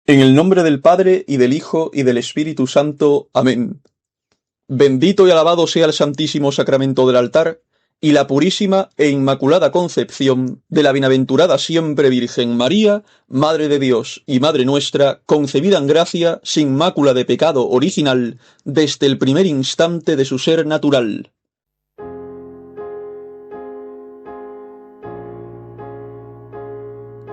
En el nombre del Padre, y del Hijo, y del Espíritu Santo. Amén. Bendito y alabado sea el Santísimo Sacramento del altar, y la purísima e inmaculada concepción de la bienaventurada siempre Virgen María, Madre de Dios y Madre nuestra, concebida en gracia, sin mácula de pecado original, desde el primer instante de su ser natural.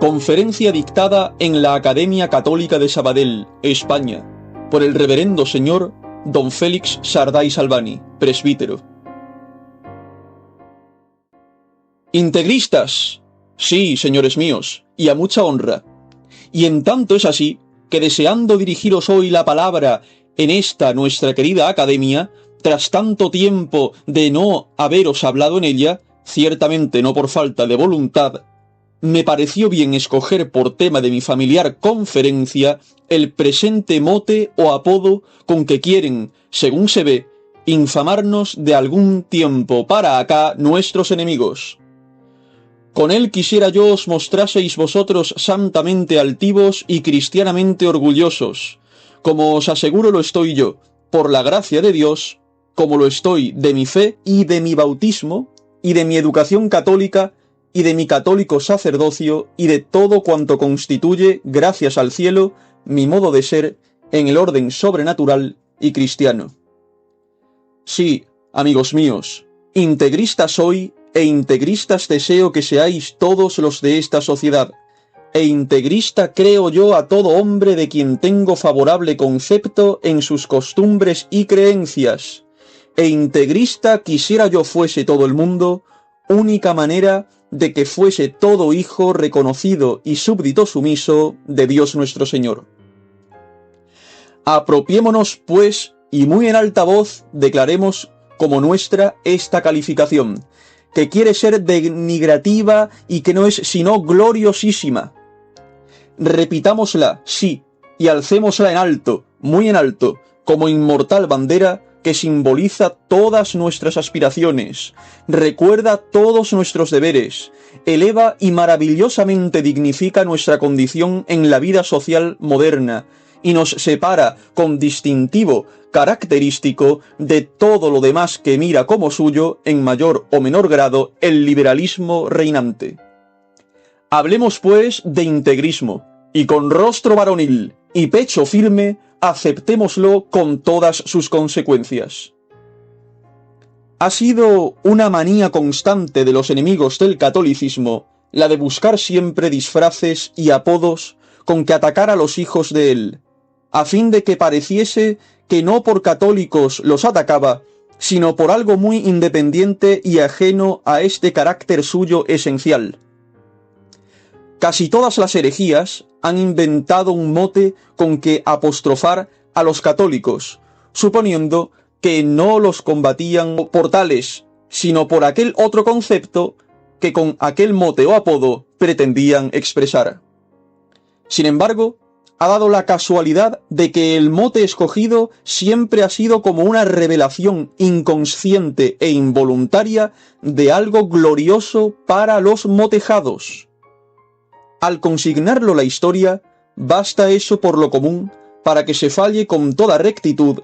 Conferencia dictada en la Academia Católica de Sabadell, España, por el Reverendo Señor Don Félix Sardá y Salvani, presbítero. Integristas, sí, señores míos, y a mucha honra. Y en tanto es así, que deseando dirigiros hoy la palabra en esta nuestra querida academia, tras tanto tiempo de no haberos hablado en ella, ciertamente no por falta de voluntad, me pareció bien escoger por tema de mi familiar conferencia el presente mote o apodo con que quieren, según se ve, infamarnos de algún tiempo para acá nuestros enemigos. Con él quisiera yo os mostraseis vosotros santamente altivos y cristianamente orgullosos, como os aseguro lo estoy yo, por la gracia de Dios, como lo estoy de mi fe y de mi bautismo y de mi educación católica y de mi católico sacerdocio y de todo cuanto constituye, gracias al cielo, mi modo de ser en el orden sobrenatural y cristiano. Sí, amigos míos, integristas soy e integristas deseo que seáis todos los de esta sociedad, e integrista creo yo a todo hombre de quien tengo favorable concepto en sus costumbres y creencias, e integrista quisiera yo fuese todo el mundo, única manera de que fuese todo hijo reconocido y súbdito sumiso de Dios nuestro Señor. Apropiémonos, pues, y muy en alta voz declaremos como nuestra esta calificación, que quiere ser denigrativa y que no es sino gloriosísima. Repitámosla, sí, y alcémosla en alto, muy en alto, como inmortal bandera que simboliza todas nuestras aspiraciones, recuerda todos nuestros deberes, eleva y maravillosamente dignifica nuestra condición en la vida social moderna, y nos separa con distintivo característico de todo lo demás que mira como suyo, en mayor o menor grado, el liberalismo reinante. Hablemos pues de integrismo, y con rostro varonil y pecho firme, aceptémoslo con todas sus consecuencias. Ha sido una manía constante de los enemigos del catolicismo la de buscar siempre disfraces y apodos con que atacar a los hijos de él, a fin de que pareciese que no por católicos los atacaba, sino por algo muy independiente y ajeno a este carácter suyo esencial. Casi todas las herejías han inventado un mote con que apostrofar a los católicos, suponiendo que no los combatían por tales, sino por aquel otro concepto que con aquel mote o apodo pretendían expresar. Sin embargo, ha dado la casualidad de que el mote escogido siempre ha sido como una revelación inconsciente e involuntaria de algo glorioso para los motejados. Al consignarlo la historia, basta eso por lo común para que se falle con toda rectitud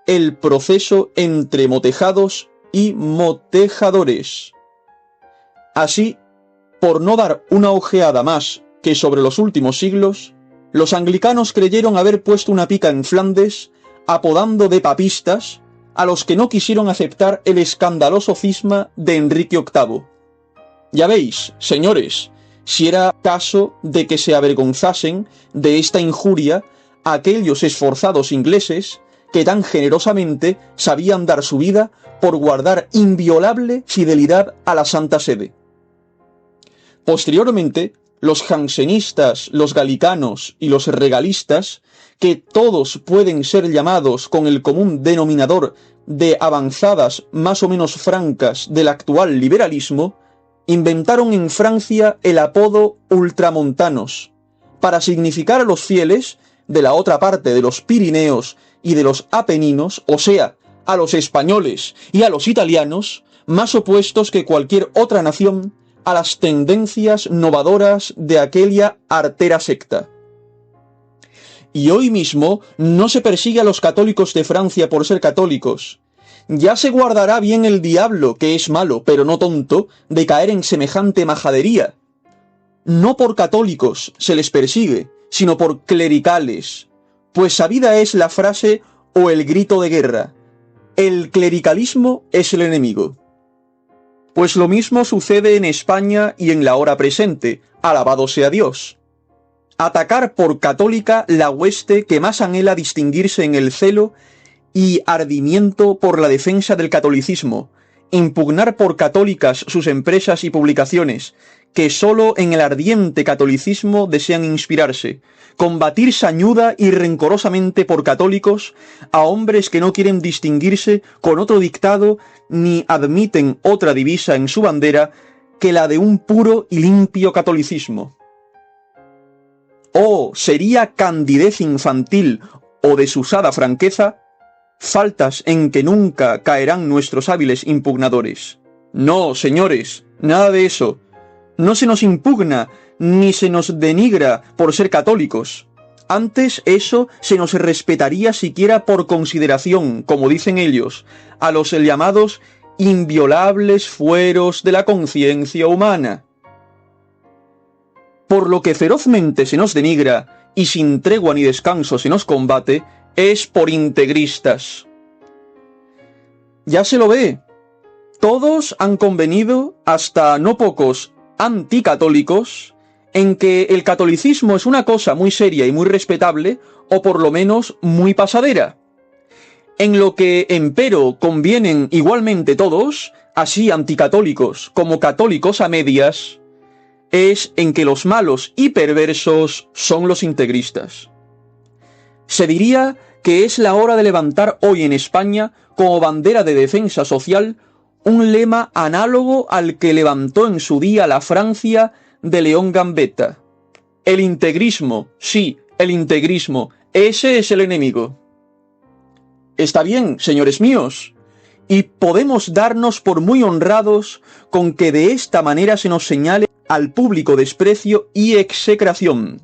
el proceso entre motejados y motejadores. Así, por no dar una ojeada más que sobre los últimos siglos, los anglicanos creyeron haber puesto una pica en Flandes, apodando de papistas a los que no quisieron aceptar el escandaloso cisma de Enrique VIII. Ya veis, señores, si era caso de que se avergonzasen de esta injuria aquellos esforzados ingleses que tan generosamente sabían dar su vida por guardar inviolable fidelidad a la Santa Sede. Posteriormente, los jansenistas, los galicanos y los regalistas, que todos pueden ser llamados con el común denominador de avanzadas más o menos francas del actual liberalismo, inventaron en Francia el apodo ultramontanos, para significar a los fieles de la otra parte de los Pirineos y de los Apeninos, o sea, a los españoles y a los italianos, más opuestos que cualquier otra nación a las tendencias novadoras de aquella artera secta. Y hoy mismo no se persigue a los católicos de Francia por ser católicos. Ya se guardará bien el diablo, que es malo, pero no tonto, de caer en semejante majadería. No por católicos se les persigue, sino por clericales, pues sabida es la frase o el grito de guerra: el clericalismo es el enemigo. Pues lo mismo sucede en España y en la hora presente, alabado sea Dios. Atacar por católica la hueste que más anhela distinguirse en el celo y ardimiento por la defensa del catolicismo, impugnar por católicas sus empresas y publicaciones, que sólo en el ardiente catolicismo desean inspirarse, combatir sañuda y rencorosamente por católicos a hombres que no quieren distinguirse con otro dictado ni admiten otra divisa en su bandera que la de un puro y limpio catolicismo. Oh, sería candidez infantil o desusada franqueza, faltas en que nunca caerán nuestros hábiles impugnadores. No, señores, nada de eso. No se nos impugna ni se nos denigra por ser católicos. Antes eso se nos respetaría siquiera por consideración, como dicen ellos, a los llamados inviolables fueros de la conciencia humana. Por lo que ferozmente se nos denigra y sin tregua ni descanso se nos combate, es por integristas. Ya se lo ve. Todos han convenido, hasta no pocos anticatólicos, en que el catolicismo es una cosa muy seria y muy respetable, o por lo menos muy pasadera. En lo que, empero, convienen igualmente todos, así anticatólicos como católicos a medias, es en que los malos y perversos son los integristas. Se diría que es la hora de levantar hoy en España, como bandera de defensa social, un lema análogo al que levantó en su día la Francia de León Gambetta. El integrismo, sí, el integrismo, ese es el enemigo. Está bien, señores míos, y podemos darnos por muy honrados con que de esta manera se nos señale al público desprecio y execración.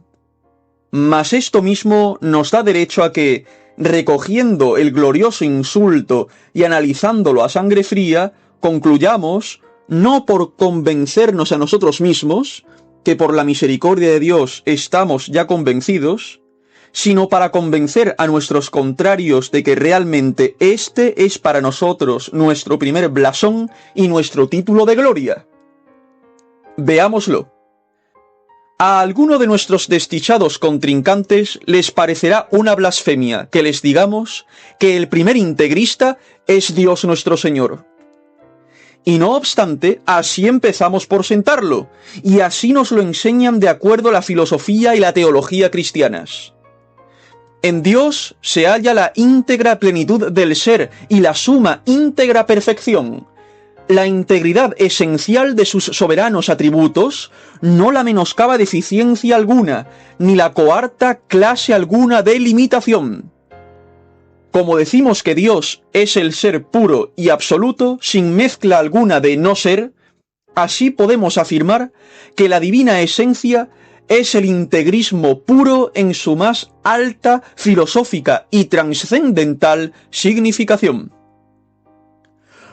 Mas esto mismo nos da derecho a que, recogiendo el glorioso insulto y analizándolo a sangre fría, concluyamos, no por convencernos a nosotros mismos, que por la misericordia de Dios estamos ya convencidos, sino para convencer a nuestros contrarios de que realmente este es para nosotros nuestro primer blasón y nuestro título de gloria. Veámoslo. A alguno de nuestros desdichados contrincantes les parecerá una blasfemia que les digamos que el primer integrista es Dios nuestro Señor. Y no obstante, así empezamos por sentarlo, y así nos lo enseñan de acuerdo a la filosofía y la teología cristianas. En Dios se halla la íntegra plenitud del ser y la suma íntegra perfección. La integridad esencial de sus soberanos atributos no la menoscaba deficiencia alguna, ni la coarta clase alguna de limitación. Como decimos que Dios es el ser puro y absoluto, sin mezcla alguna de no ser, así podemos afirmar que la divina esencia es el integrismo puro en su más alta, filosófica y trascendental significación.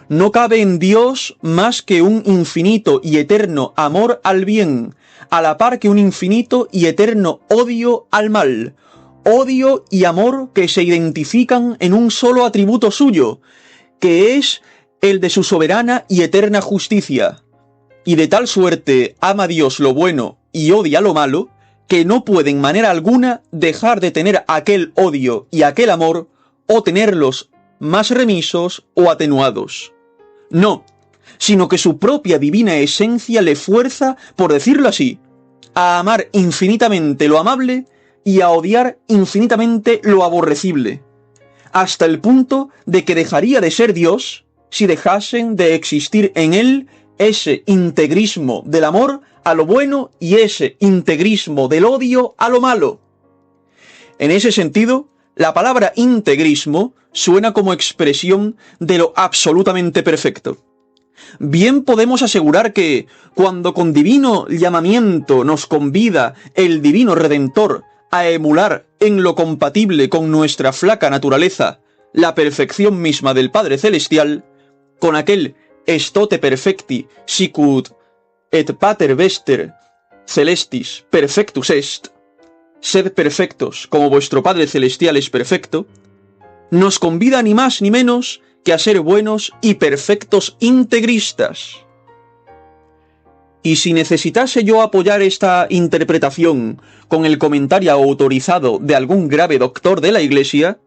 No cabe en Dios más que un infinito y eterno amor al bien, a la par que un infinito y eterno odio al mal. Odio y amor que se identifican en un solo atributo suyo, que es el de su soberana y eterna justicia. Y de tal suerte ama Dios lo bueno y odia lo malo, que no puede en manera alguna dejar de tener aquel odio y aquel amor, o tenerlos más remisos o atenuados. No, sino que su propia divina esencia le fuerza, por decirlo así, a amar infinitamente lo amable y a odiar infinitamente lo aborrecible, hasta el punto de que dejaría de ser Dios si dejasen de existir en él ese integrismo del amor a lo bueno y ese integrismo del odio a lo malo. En ese sentido, la palabra integrismo suena como expresión de lo absolutamente perfecto. Bien podemos asegurar que, cuando con divino llamamiento nos convida el divino Redentor a emular en lo compatible con nuestra flaca naturaleza, la perfección misma del Padre Celestial, con aquel estote perfecti sicut et pater vester celestis perfectus est, sed perfectos como vuestro Padre Celestial es perfecto, nos convida ni más ni menos que a ser buenos y perfectos integristas. Y si necesitase yo apoyar esta interpretación con el comentario autorizado de algún grave doctor de la Iglesia,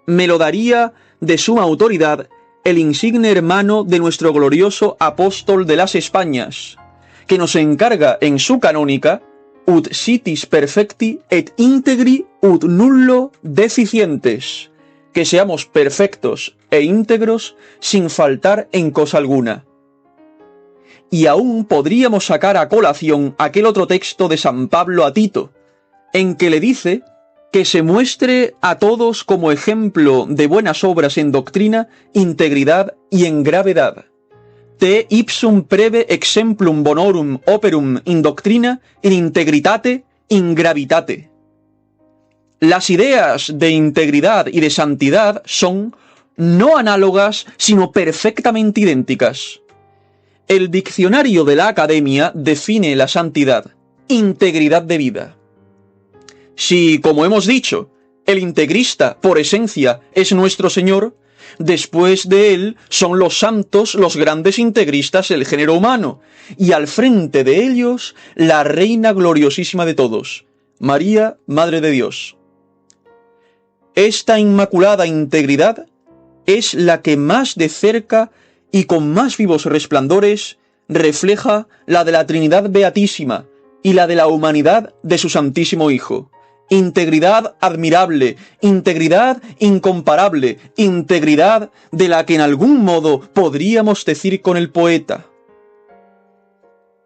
me lo daría de suma autoridad el insigne hermano de nuestro glorioso apóstol de las Españas, que nos encarga en su canónica ut sitis perfecti et integri ut nullo deficientes, que seamos perfectos e íntegros sin faltar en cosa alguna. Y aún podríamos sacar a colación aquel otro texto de San Pablo a Tito, en que le dice que se muestre a todos como ejemplo de buenas obras en doctrina, integridad y en gravedad. Te ipsum preve exemplum bonorum operum in doctrina, in integritate, in gravitate. Las ideas de integridad y de santidad son no análogas, sino perfectamente idénticas. El diccionario de la Academia define la santidad: integridad de vida. Si, como hemos dicho, el integrista por esencia es nuestro Señor, después de él son los santos los grandes integristas del género humano, y al frente de ellos la reina gloriosísima de todos, María, Madre de Dios. Esta inmaculada integridad es la que más de cerca y con más vivos resplandores refleja la de la Trinidad Beatísima y la de la humanidad de su Santísimo Hijo. Integridad admirable, integridad incomparable, integridad de la que en algún modo podríamos decir con el poeta: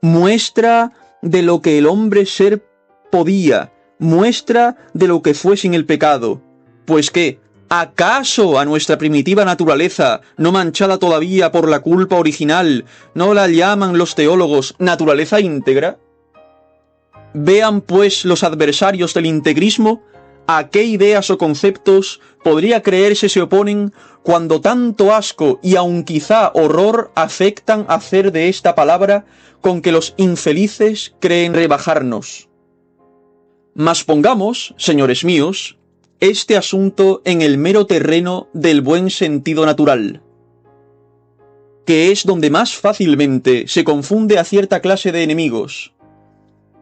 muestra de lo que el hombre ser podía, muestra de lo que fue sin el pecado. Pues ¿qué? ¿Acaso a nuestra primitiva naturaleza, no manchada todavía por la culpa original, no la llaman los teólogos naturaleza íntegra? Vean pues los adversarios del integrismo a qué ideas o conceptos podría creerse se oponen cuando tanto asco y aun quizá horror afectan hacer de esta palabra con que los infelices creen rebajarnos. Mas pongamos, señores míos, este asunto en el mero terreno del buen sentido natural, que es donde más fácilmente se confunde a cierta clase de enemigos.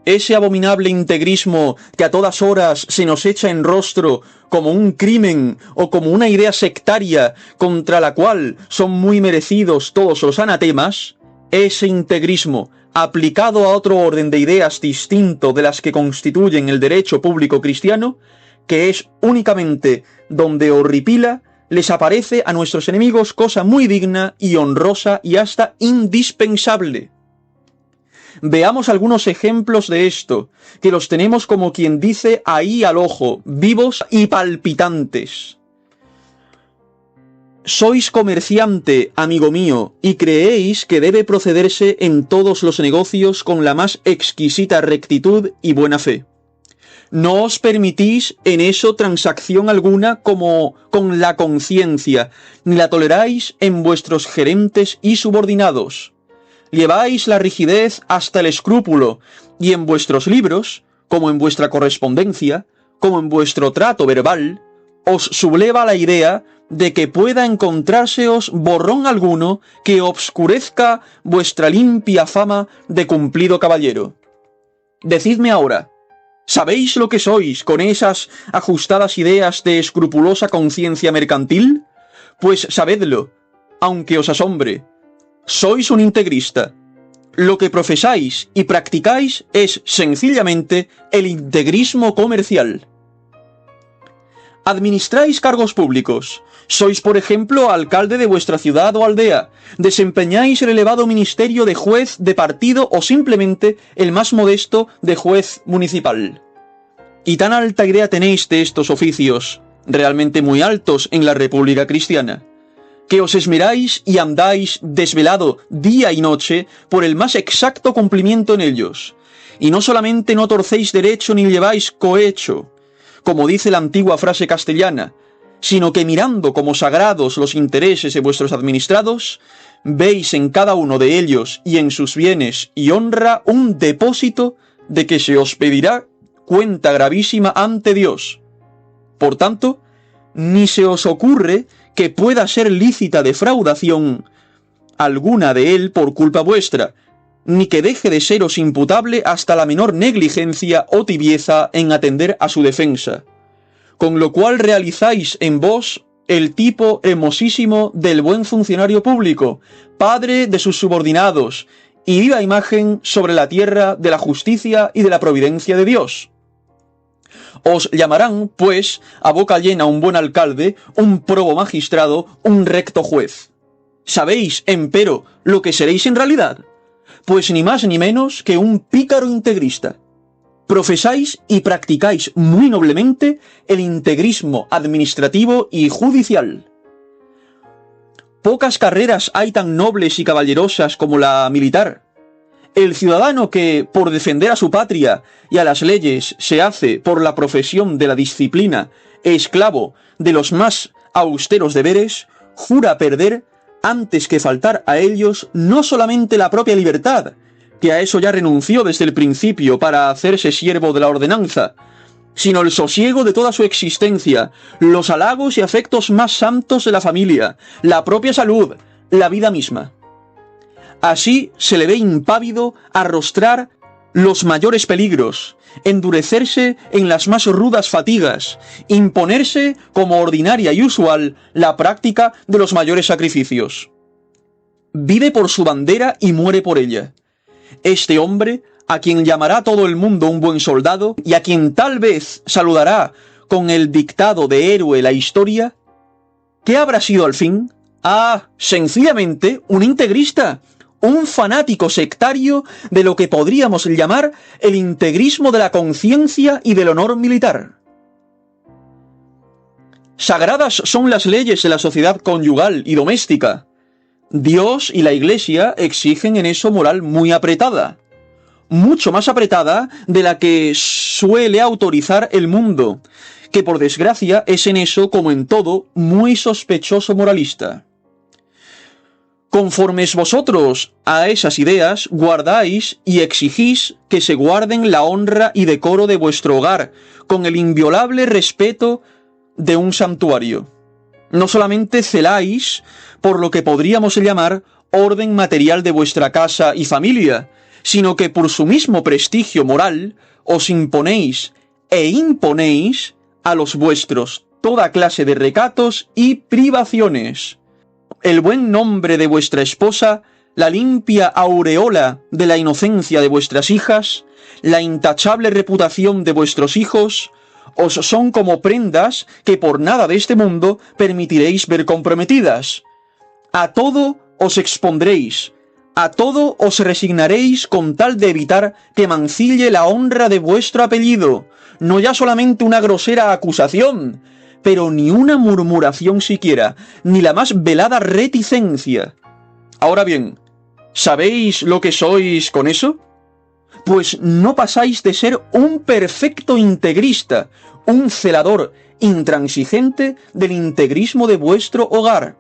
Ese abominable integrismo que a todas horas se nos echa en rostro como un crimen o como una idea sectaria contra la cual son muy merecidos todos los anatemas, ese integrismo, aplicado a otro orden de ideas distinto de las que constituyen el derecho público cristiano, que es únicamente donde horripila, les aparece a nuestros enemigos cosa muy digna y honrosa y hasta indispensable. Veamos algunos ejemplos de esto, que los tenemos como quien dice ahí al ojo, vivos y palpitantes. Sois comerciante, amigo mío, y creéis que debe procederse en todos los negocios con la más exquisita rectitud y buena fe. No os permitís en eso transacción alguna como con la conciencia, ni la toleráis en vuestros gerentes y subordinados. Lleváis la rigidez hasta el escrúpulo, y en vuestros libros, como en vuestra correspondencia, como en vuestro trato verbal, os subleva la idea de que pueda encontrárseos borrón alguno que obscurezca vuestra limpia fama de cumplido caballero. Decidme ahora, ¿sabéis lo que sois con esas ajustadas ideas de escrupulosa conciencia mercantil? Pues sabedlo, aunque os asombre. Sois un integrista. Lo que profesáis y practicáis es sencillamente el integrismo comercial. Administráis cargos públicos. Sois, por ejemplo, alcalde de vuestra ciudad o aldea. Desempeñáis el elevado ministerio de juez de partido o simplemente el más modesto de juez municipal. Y tan alta idea tenéis de estos oficios, realmente muy altos en la República Cristiana, que os esmeráis y andáis desvelado día y noche por el más exacto cumplimiento en ellos. Y no solamente no torcéis derecho ni lleváis cohecho, como dice la antigua frase castellana, sino que mirando como sagrados los intereses de vuestros administrados, veis en cada uno de ellos y en sus bienes y honra un depósito de que se os pedirá cuenta gravísima ante Dios. Por tanto, ni se os ocurre que pueda ser lícita defraudación alguna de él por culpa vuestra, ni que deje de seros imputable hasta la menor negligencia o tibieza en atender a su defensa, con lo cual realizáis en vos el tipo hermosísimo del buen funcionario público, padre de sus subordinados, y viva imagen sobre la tierra de la justicia y de la providencia de Dios. Os llamarán, pues, a boca llena un buen alcalde, un probo magistrado, un recto juez. ¿Sabéis, empero, lo que seréis en realidad? Pues ni más ni menos que un pícaro integrista. Profesáis y practicáis muy noblemente el integrismo administrativo y judicial. Pocas carreras hay tan nobles y caballerosas como la militar. El ciudadano que, por defender a su patria y a las leyes, se hace, por la profesión de la disciplina, esclavo de los más austeros deberes, jura perder, antes que faltar a ellos, no solamente la propia libertad, que a eso ya renunció desde el principio para hacerse siervo de la ordenanza, sino el sosiego de toda su existencia, los halagos y afectos más santos de la familia, la propia salud, la vida misma. Así se le ve impávido arrostrar los mayores peligros, endurecerse en las más rudas fatigas, imponerse como ordinaria y usual la práctica de los mayores sacrificios. Vive por su bandera y muere por ella. Este hombre, a quien llamará todo el mundo un buen soldado, y a quien tal vez saludará con el dictado de héroe la historia, ¿qué habrá sido al fin? Ah, sencillamente un integrista, un fanático sectario de lo que podríamos llamar el integrismo de la conciencia y del honor militar. Sagradas son las leyes de la sociedad conyugal y doméstica. Dios y la Iglesia exigen en eso moral muy apretada, mucho más apretada de la que suele autorizar el mundo, que por desgracia es en eso, como en todo, muy sospechoso moralista. Conformes vosotros a esas ideas, guardáis y exigís que se guarden la honra y decoro de vuestro hogar, con el inviolable respeto de un santuario. No solamente celáis por lo que podríamos llamar orden material de vuestra casa y familia, sino que por su mismo prestigio moral os imponéis e imponéis a los vuestros toda clase de recatos y privaciones. El buen nombre de vuestra esposa, la limpia aureola de la inocencia de vuestras hijas, la intachable reputación de vuestros hijos, os son como prendas que por nada de este mundo permitiréis ver comprometidas. A todo os expondréis, a todo os resignaréis con tal de evitar que mancille la honra de vuestro apellido, no ya solamente una grosera acusación, pero ni una murmuración siquiera, ni la más velada reticencia. Ahora bien, ¿sabéis lo que sois con eso? Pues no pasáis de ser un perfecto integrista, un celador intransigente del integrismo de vuestro hogar.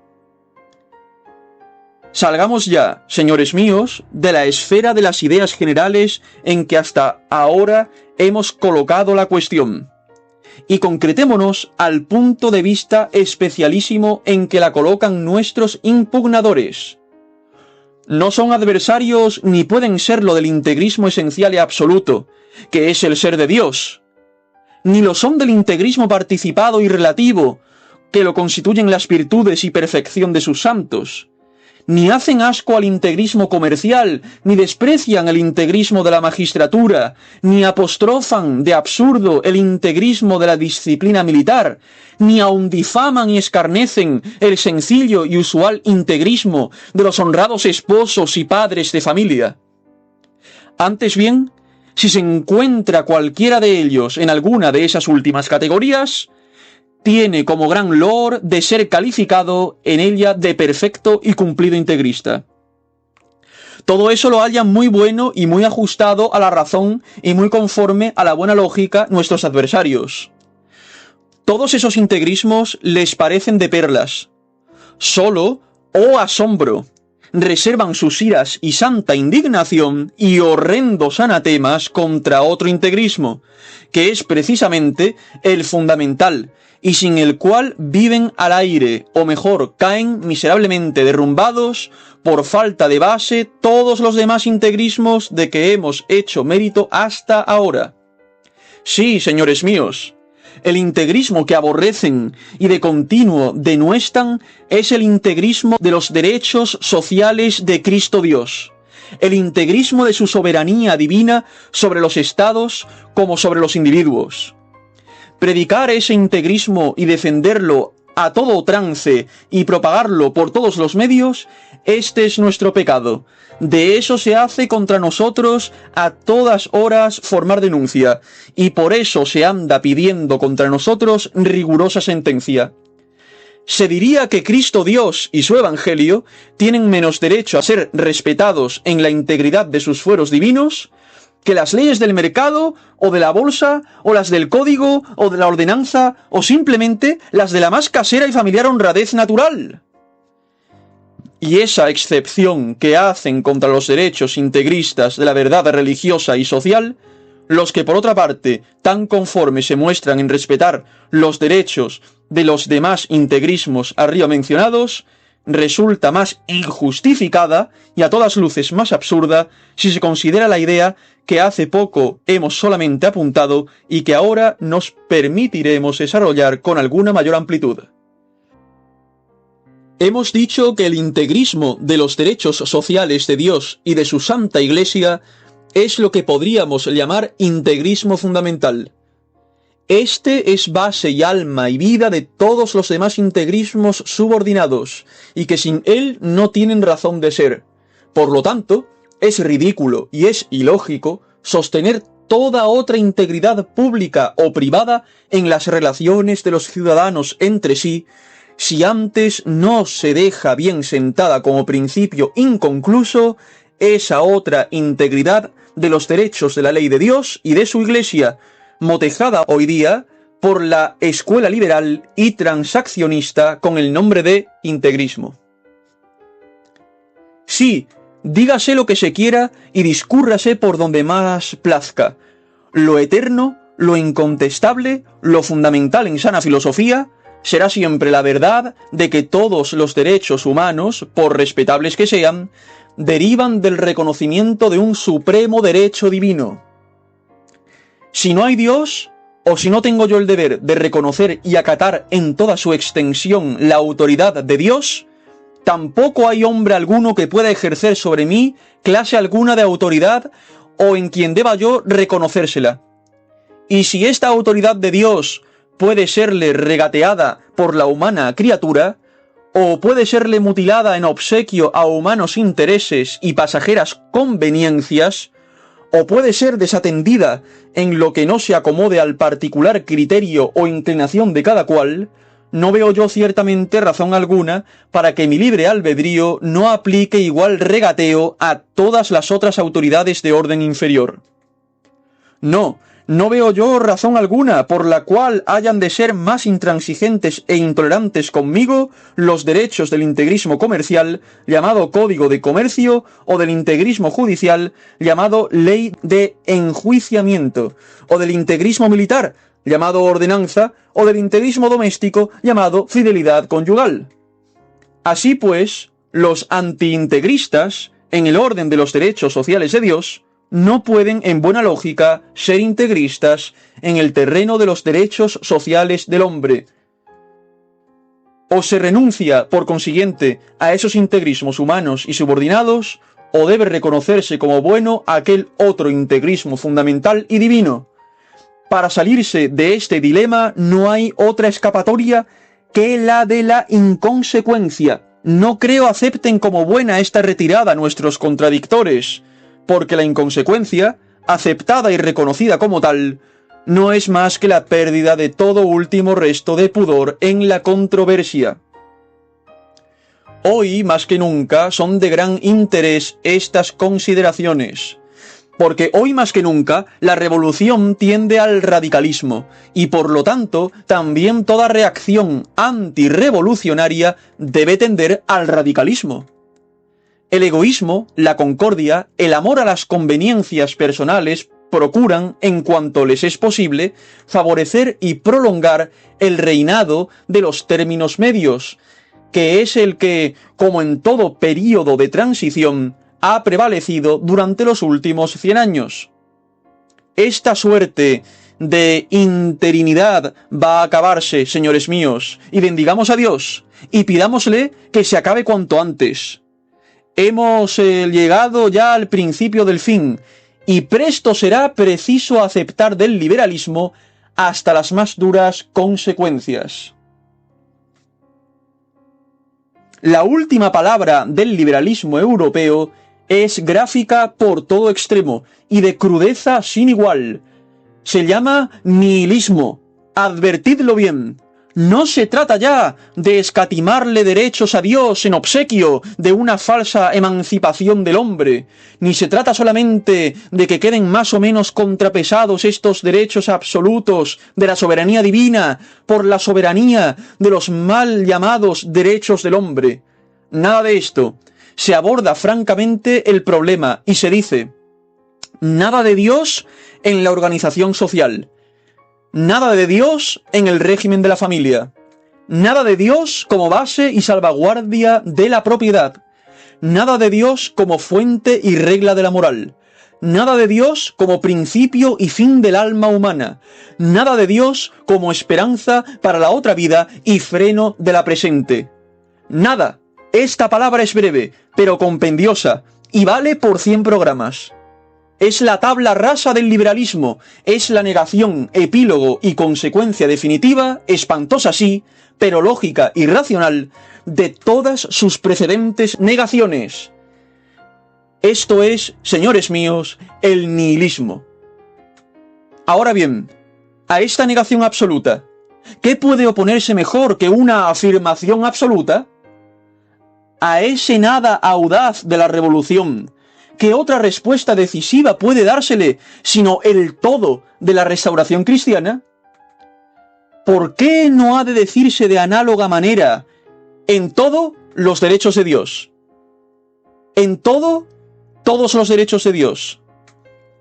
Salgamos ya, señores míos, de la esfera de las ideas generales en que hasta ahora hemos colocado la cuestión, y concretémonos al punto de vista especialísimo en que la colocan nuestros impugnadores. No son adversarios ni pueden serlo del integrismo esencial y absoluto, que es el ser de Dios, ni lo son del integrismo participado y relativo, que lo constituyen las virtudes y perfección de sus santos, ni hacen asco al integrismo comercial, ni desprecian el integrismo de la magistratura, ni apostrofan de absurdo el integrismo de la disciplina militar, ni aun difaman y escarnecen el sencillo y usual integrismo de los honrados esposos y padres de familia. Antes bien, si se encuentra cualquiera de ellos en alguna de esas últimas categorías, tiene como gran loor de ser calificado en ella de perfecto y cumplido integrista. Todo eso lo hallan muy bueno y muy ajustado a la razón y muy conforme a la buena lógica nuestros adversarios. Todos esos integrismos les parecen de perlas. Solo, oh asombro, reservan sus iras y santa indignación y horrendos anatemas contra otro integrismo, que es precisamente el fundamental, y sin el cual viven al aire, o mejor, caen miserablemente derrumbados por falta de base todos los demás integrismos de que hemos hecho mérito hasta ahora. Sí, señores míos, el integrismo que aborrecen y de continuo denuestan es el integrismo de los derechos sociales de Cristo Dios, el integrismo de su soberanía divina sobre los estados como sobre los individuos. Predicar ese integrismo y defenderlo a todo trance y propagarlo por todos los medios, este es nuestro pecado. De eso se hace contra nosotros a todas horas formar denuncia, y por eso se anda pidiendo contra nosotros rigurosa sentencia. Se diría que Cristo Dios y su Evangelio tienen menos derecho a ser respetados en la integridad de sus fueros divinos que las leyes del mercado, o de la bolsa, o las del código, o de la ordenanza, o simplemente las de la más casera y familiar honradez natural. Y esa excepción que hacen contra los derechos integristas de la verdad religiosa y social, los que por otra parte tan conformes se muestran en respetar los derechos de los demás integrismos arriba mencionados, resulta más injustificada y a todas luces más absurda si se considera la idea que hace poco hemos solamente apuntado y que ahora nos permitiremos desarrollar con alguna mayor amplitud. Hemos dicho que el integrismo de los derechos sociales de Dios y de su Santa Iglesia es lo que podríamos llamar integrismo fundamental. Este es base y alma y vida de todos los demás integrismos subordinados, y que sin él no tienen razón de ser. Por lo tanto, es ridículo y es ilógico sostener toda otra integridad pública o privada en las relaciones de los ciudadanos entre sí, si antes no se deja bien sentada como principio inconcluso esa otra integridad de los derechos de la ley de Dios y de su Iglesia, motejada hoy día por la escuela liberal y transaccionista con el nombre de integrismo. Sí, dígase lo que se quiera y discúrrase por donde más plazca. Lo eterno, lo incontestable, lo fundamental en sana filosofía, será siempre la verdad de que todos los derechos humanos, por respetables que sean, derivan del reconocimiento de un supremo derecho divino. Si no hay Dios, o si no tengo yo el deber de reconocer y acatar en toda su extensión la autoridad de Dios, tampoco hay hombre alguno que pueda ejercer sobre mí clase alguna de autoridad o en quien deba yo reconocérsela. Y si esta autoridad de Dios puede serle regateada por la humana criatura, o puede serle mutilada en obsequio a humanos intereses y pasajeras conveniencias, o puede ser desatendida en lo que no se acomode al particular criterio o inclinación de cada cual, no veo yo ciertamente razón alguna para que mi libre albedrío no aplique igual regateo a todas las otras autoridades de orden inferior. No veo yo razón alguna por la cual hayan de ser más intransigentes e intolerantes conmigo los derechos del integrismo comercial, llamado Código de Comercio, o del integrismo judicial, llamado Ley de Enjuiciamiento, o del integrismo militar, llamado Ordenanza, o del integrismo doméstico, llamado Fidelidad Conyugal. Así pues, los antiintegristas, en el orden de los derechos sociales de Dios, no pueden, en buena lógica, ser integristas en el terreno de los derechos sociales del hombre. O se renuncia, por consiguiente, a esos integrismos humanos y subordinados, o debe reconocerse como bueno aquel otro integrismo fundamental y divino. Para salirse de este dilema no hay otra escapatoria que la de la inconsecuencia. No creo acepten como buena esta retirada nuestros contradictores, porque la inconsecuencia, aceptada y reconocida como tal, no es más que la pérdida de todo último resto de pudor en la controversia. Hoy, más que nunca, son de gran interés estas consideraciones. Porque hoy más que nunca, la revolución tiende al radicalismo, y por lo tanto, también toda reacción antirrevolucionaria debe tender al radicalismo. El egoísmo, la concordia, el amor a las conveniencias personales procuran, en cuanto les es posible, favorecer y prolongar el reinado de los términos medios, que es el que, como en todo período de transición, ha prevalecido durante los últimos 100 años. Esta suerte de interinidad va a acabarse, señores míos, y bendigamos a Dios, y pidámosle que se acabe cuanto antes. Hemos llegado ya al principio del fin, y presto será preciso aceptar del liberalismo hasta las más duras consecuencias. La última palabra del liberalismo europeo es gráfica por todo extremo y de crudeza sin igual. Se llama nihilismo. Advertidlo bien. No se trata ya de escatimarle derechos a Dios en obsequio de una falsa emancipación del hombre, ni se trata solamente de que queden más o menos contrapesados estos derechos absolutos de la soberanía divina por la soberanía de los mal llamados derechos del hombre. Nada de esto. Se aborda francamente el problema y se dice: nada de Dios en la organización social. Nada de Dios en el régimen de la familia. Nada de Dios como base y salvaguardia de la propiedad. Nada de Dios como fuente y regla de la moral. Nada de Dios como principio y fin del alma humana. Nada de Dios como esperanza para la otra vida y freno de la presente. Nada. Esta palabra es breve, pero compendiosa, y vale por 100 programas. Es la tabla rasa del liberalismo, es la negación, epílogo y consecuencia definitiva, espantosa sí, pero lógica y racional, de todas sus precedentes negaciones. Esto es, señores míos, el nihilismo. Ahora bien, a esta negación absoluta, ¿qué puede oponerse mejor que una afirmación absoluta? A ese nada audaz de la revolución, ¿qué otra respuesta decisiva puede dársele sino el todo de la restauración cristiana? ¿Por qué no ha de decirse de análoga manera en todo los derechos de Dios? En todo, todos los derechos de Dios.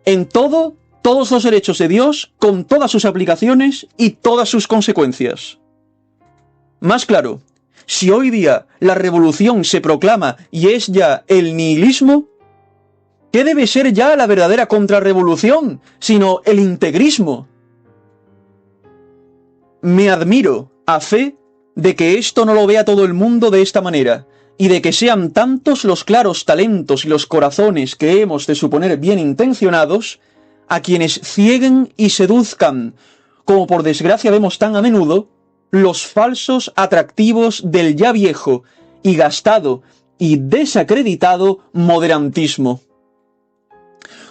En todo, todos los derechos de Dios con todas sus aplicaciones y todas sus consecuencias. Más claro, si hoy día la revolución se proclama y es ya el nihilismo, ¿qué debe ser ya la verdadera contrarrevolución, sino el integrismo? Me admiro, a fe, de que esto no lo vea todo el mundo de esta manera, y de que sean tantos los claros talentos y los corazones que hemos de suponer bien intencionados, a quienes cieguen y seduzcan, como por desgracia vemos tan a menudo, los falsos atractivos del ya viejo y gastado y desacreditado moderantismo.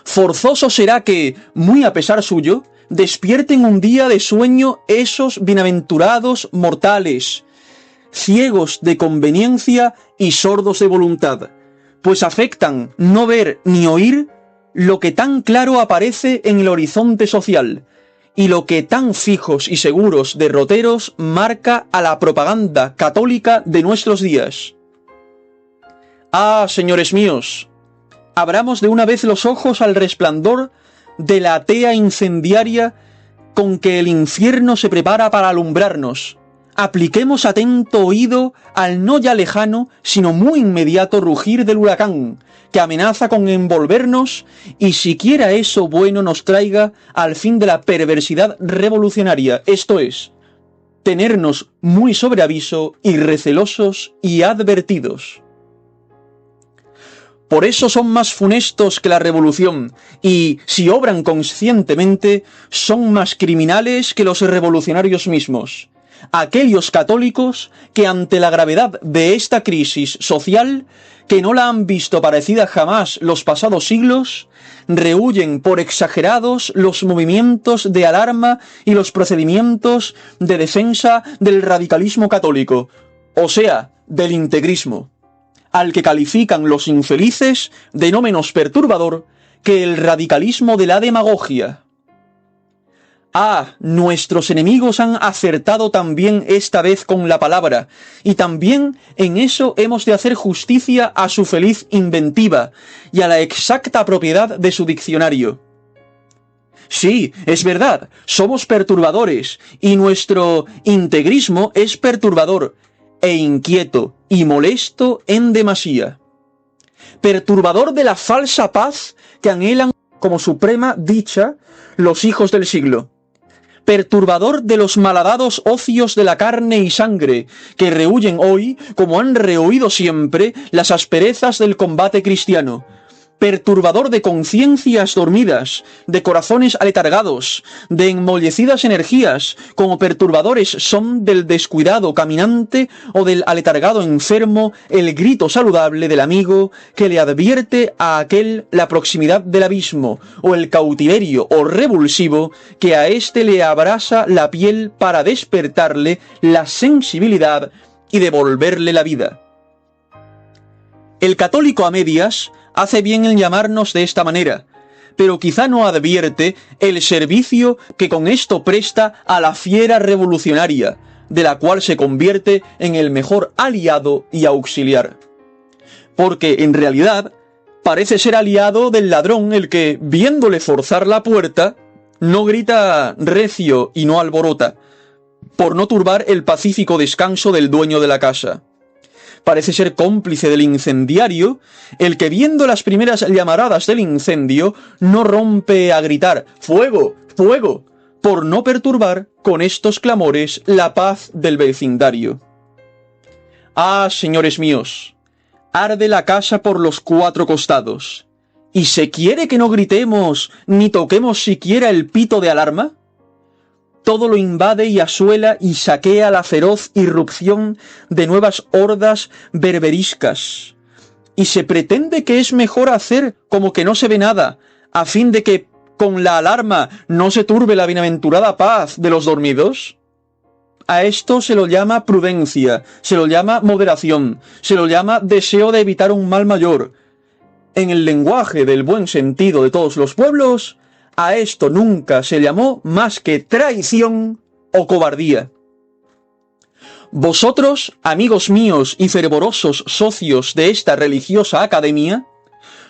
Forzoso será que, muy a pesar suyo, despierten un día de sueño esos bienaventurados mortales, ciegos de conveniencia y sordos de voluntad, pues afectan no ver ni oír lo que tan claro aparece en el horizonte social, y lo que tan fijos y seguros derroteros marca a la propaganda católica de nuestros días. Ah, señores míos, abramos de una vez los ojos al resplandor de la tea incendiaria con que el infierno se prepara para alumbrarnos. Apliquemos atento oído al no ya lejano, sino muy inmediato rugir del huracán, que amenaza con envolvernos y siquiera eso bueno nos traiga al fin de la perversidad revolucionaria, esto es, tenernos muy sobre aviso y recelosos y advertidos. Por eso son más funestos que la revolución, y, si obran conscientemente, son más criminales que los revolucionarios mismos. Aquellos católicos que ante la gravedad de esta crisis social, que no la han visto parecida jamás los pasados siglos, rehuyen por exagerados los movimientos de alarma y los procedimientos de defensa del radicalismo católico, o sea, del integrismo, al que califican los infelices de no menos perturbador que el radicalismo de la demagogia. Nuestros enemigos han acertado también esta vez con la palabra, y también en eso hemos de hacer justicia a su feliz inventiva y a la exacta propiedad de su diccionario. Sí, es verdad, somos perturbadores, y nuestro integrismo es perturbador, e inquieto, y molesto en demasía. Perturbador de la falsa paz que anhelan como suprema dicha los hijos del siglo. Perturbador de los malhadados ocios de la carne y sangre, que rehuyen hoy, como han rehuido siempre, las asperezas del combate cristiano. Perturbador de conciencias dormidas, de corazones aletargados, de enmollecidas energías, como perturbadores son del descuidado caminante o del aletargado enfermo el grito saludable del amigo que le advierte a aquel la proximidad del abismo, o el cautiverio o revulsivo que a éste le abrasa la piel para despertarle la sensibilidad y devolverle la vida. El católico a medias hace bien en llamarnos de esta manera, pero quizá no advierte el servicio que con esto presta a la fiera revolucionaria, de la cual se convierte en el mejor aliado y auxiliar. Porque, en realidad, parece ser aliado del ladrón el que, viéndole forzar la puerta, no grita recio y no alborota, por no turbar el pacífico descanso del dueño de la casa. Parece ser cómplice del incendiario, el que viendo las primeras llamaradas del incendio, no rompe a gritar ¡fuego! ¡fuego!, por no perturbar con estos clamores la paz del vecindario. Señores míos, arde la casa por los 4 costados, ¿y se quiere que no gritemos ni toquemos siquiera el pito de alarma? Todo lo invade y asuela y saquea la feroz irrupción de nuevas hordas berberiscas. Y se pretende que es mejor hacer como que no se ve nada, a fin de que con la alarma no se turbe la bienaventurada paz de los dormidos. A esto se lo llama prudencia, se lo llama moderación, se lo llama deseo de evitar un mal mayor. En el lenguaje del buen sentido de todos los pueblos, a esto nunca se llamó más que traición o cobardía. Vosotros, amigos míos y fervorosos socios de esta religiosa academia,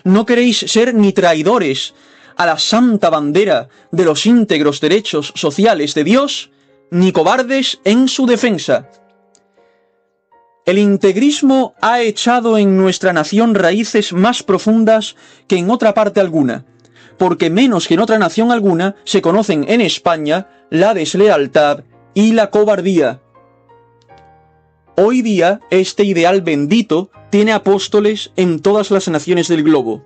no queréis ser ni traidores a la santa bandera de los íntegros derechos sociales de Dios, ni cobardes en su defensa. El integrismo ha echado en nuestra nación raíces más profundas que en otra parte alguna, porque menos que en otra nación alguna se conocen en España la deslealtad y la cobardía. Hoy día este ideal bendito tiene apóstoles en todas las naciones del globo,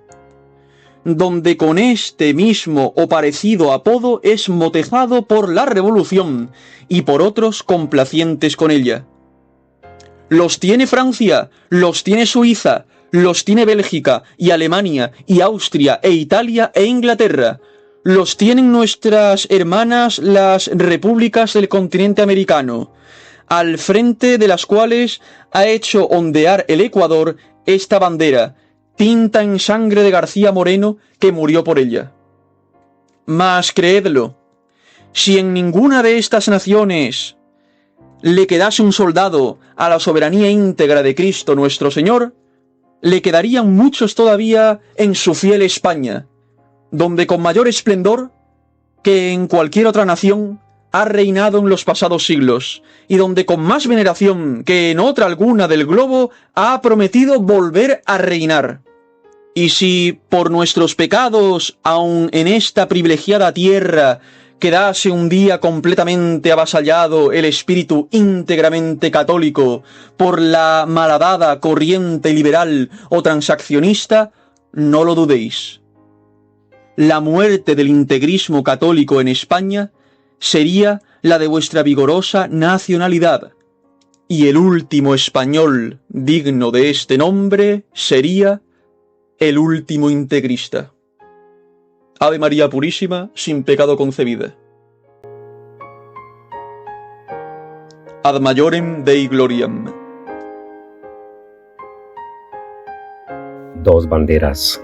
donde con este mismo o parecido apodo es motejado por la revolución y por otros complacientes con ella. Los tiene Francia, los tiene Suiza, los tiene Bélgica y Alemania y Austria e Italia e Inglaterra. Los tienen nuestras hermanas las repúblicas del continente americano, al frente de las cuales ha hecho ondear el Ecuador esta bandera, tinta en sangre de García Moreno, que murió por ella. Mas creedlo, si en ninguna de estas naciones le quedase un soldado a la soberanía íntegra de Cristo nuestro Señor, le quedarían muchos todavía en su fiel España, donde con mayor esplendor que en cualquier otra nación ha reinado en los pasados siglos, y donde con más veneración que en otra alguna del globo ha prometido volver a reinar. Y si por nuestros pecados, aun en esta privilegiada tierra, quedase un día completamente avasallado el espíritu íntegramente católico por la malhadada corriente liberal o transaccionista, no lo dudéis. La muerte del integrismo católico en España sería la de vuestra vigorosa nacionalidad, y el último español digno de este nombre sería el último integrista. Ave María Purísima, sin pecado concebida. Ad majorem Dei gloriam. Dos banderas.